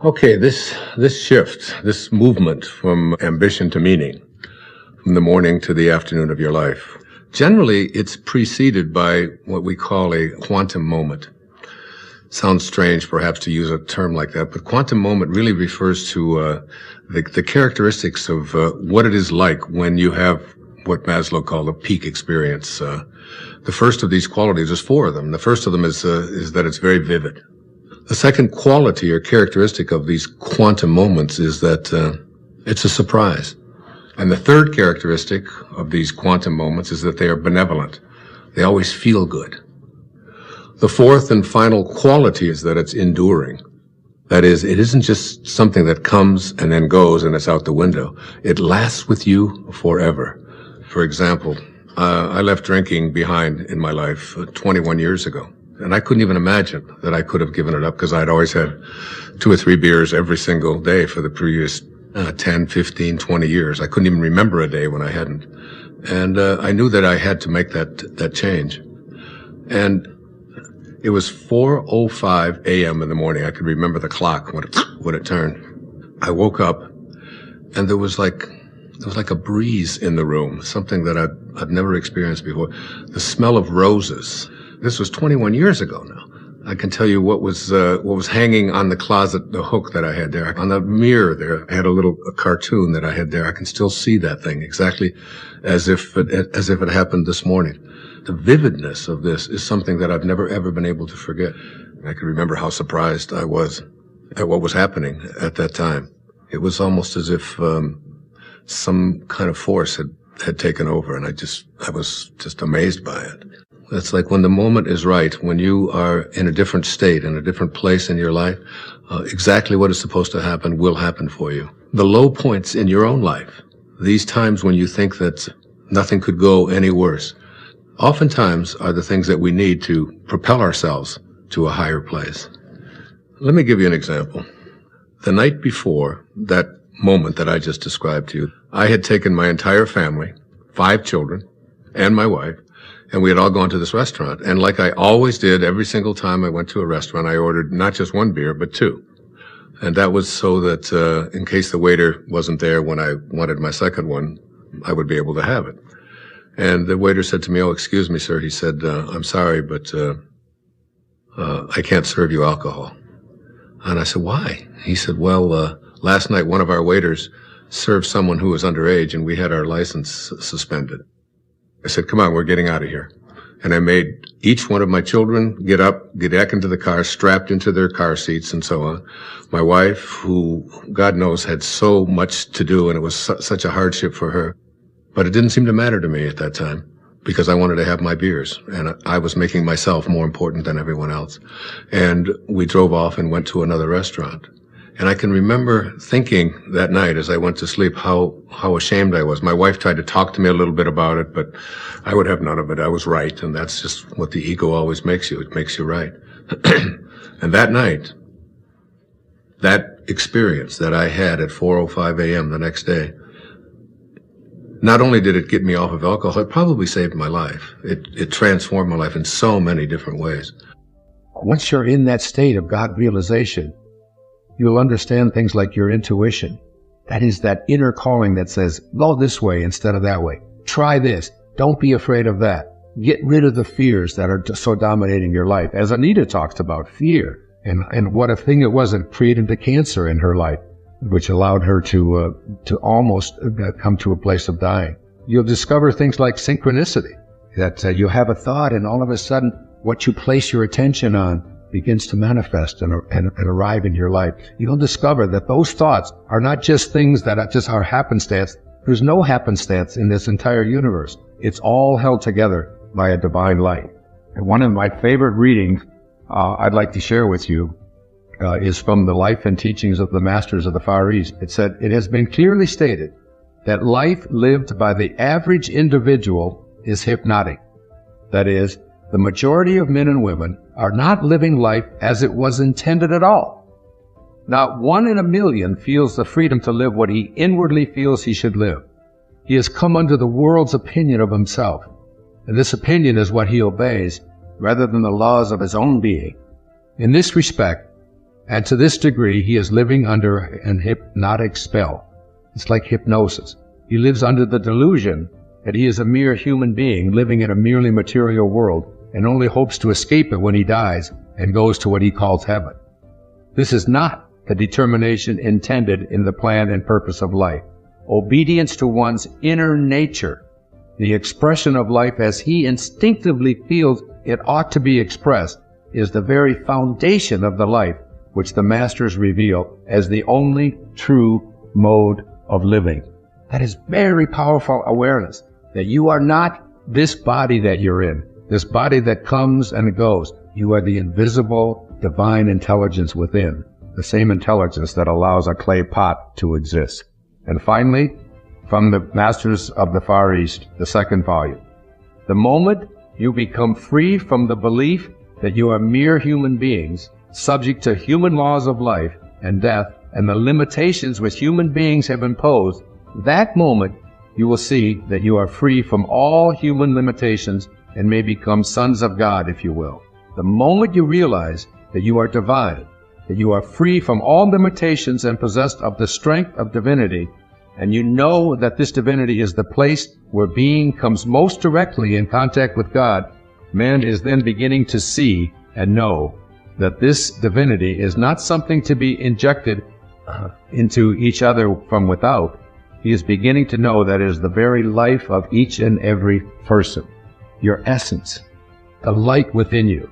Okay, this shift, this movement from ambition to meaning, from the morning to the afternoon of your life, generally it's preceded by what we call a quantum moment. Sounds strange perhaps to use a term like that, but quantum moment really refers to the characteristics of what it is like when you have what Maslow called a peak experience. The first of these qualities, there's four of them. The first of them is that it's very vivid. The second quality or characteristic of these quantum moments is that it's a surprise. And the third characteristic of these quantum moments is that they are benevolent. They always feel good. The fourth and final quality is that it's enduring. That is, it isn't just something that comes and then goes and it's out the window. It lasts with you forever. For example, I left drinking behind in my life 21 years ago. And I couldn't even imagine that I could have given it up because I'd always had 2 or 3 beers every single day for the previous 10, 15, 20 years. I couldn't even remember a day when I hadn't. And I knew that I had to make that change. And it was 4:05 a.m. in the morning. I could remember the clock when it turned. I woke up and there was like a breeze in the room, something that I'd never experienced before. The smell of roses. This was 21 years ago now. I can tell you what was hanging on the closet, the hook that I had there. On the mirror there, I had a cartoon that I had there. I can still see that thing exactly as if it happened this morning. The vividness of this is something that I've never ever been able to forget. I can remember how surprised I was at what was happening at that time. It was almost as if some kind of force had taken over, and I was just amazed by it. It's like when the moment is right, when you are in a different state, in a different place in your life, exactly what is supposed to happen will happen for you. The low points in your own life, these times when you think that nothing could go any worse, oftentimes are the things that we need to propel ourselves to a higher place. Let me give you an example. The night before that moment that I just described to you, I had taken my entire family, 5 children, and my wife, and we had all gone to this restaurant. And like I always did, every single time I went to a restaurant, I ordered not just 1 beer, but 2. And that was so that in case the waiter wasn't there when I wanted my second one, I would be able to have it. And the waiter said to me, "Oh, excuse me, sir." He said, "I'm sorry, but I can't serve you alcohol." And I said, "Why?" He said, "Well, last night one of our waiters served someone who was underage, and we had our license suspended." I said, "Come on, we're getting out of here." And I made each one of my children get up, get back into the car, strapped into their car seats and so on. My wife, who God knows had so much to do and it was such a hardship for her, but it didn't seem to matter to me at that time because I wanted to have my beers and I was making myself more important than everyone else. And we drove off and went to another restaurant. And I can remember thinking that night as I went to sleep how ashamed I was. My wife tried to talk to me a little bit about it, but I would have none of it. I was right, and that's just what the ego always makes you. It makes you right. And that night, that experience that I had at 4:05 a.m. the next day, not only did it get me off of alcohol, it probably saved my life. It transformed my life in so many different ways. Once you're in that state of God realization, you'll understand things like your intuition. That is that inner calling that says, go this way instead of that way. Try this. Don't be afraid of that. Get rid of the fears that are so dominating your life. As Anita talks about fear and what a thing it was that created the cancer in her life, which allowed her to almost come to a place of dying. You'll discover things like synchronicity, that you have a thought and all of a sudden what you place your attention on begins to manifest and arrive in your life. You'll discover that those thoughts are not just things that are happenstance. There's no happenstance in this entire universe. It's all held together by a divine light. And one of my favorite readings I'd like to share with you is from the life and teachings of the masters of the Far East. It said, "It has been clearly stated that life lived by the average individual is hypnotic. That is, the majority of men and women are not living life as it was intended at all. Not 1 in a million feels the freedom to live what he inwardly feels he should live. He has come under the world's opinion of himself, and this opinion is what he obeys rather than the laws of his own being. In this respect, And to this degree, he is living under an hypnotic spell. It's like hypnosis. He lives under the delusion that he is a mere human being living in a merely material world and only hopes to escape it when he dies and goes to what he calls heaven. This is not the determination intended in the plan and purpose of life. Obedience to one's inner nature, the expression of life as he instinctively feels it ought to be expressed, is the very foundation of the life which the masters reveal as the only true mode of living. That is very powerful awareness, that you are not this body that you're in, this body that comes and goes. You are the invisible divine intelligence within, the same intelligence that allows a clay pot to exist. And finally, from the Masters of the Far East, the second volume, the moment you become free from the belief that you are mere human beings, subject to human laws of life and death and the limitations which human beings have imposed, that moment you will see that you are free from all human limitations and may become sons of God, if you will. The moment you realize that you are divine, that you are free from all limitations and possessed of the strength of divinity, and you know that this divinity is the place where being comes most directly in contact with God, man is then beginning to see and know that this divinity is not something to be injected into each other from without. He is beginning to know that it is the very life of each and every person, your essence, the light within you.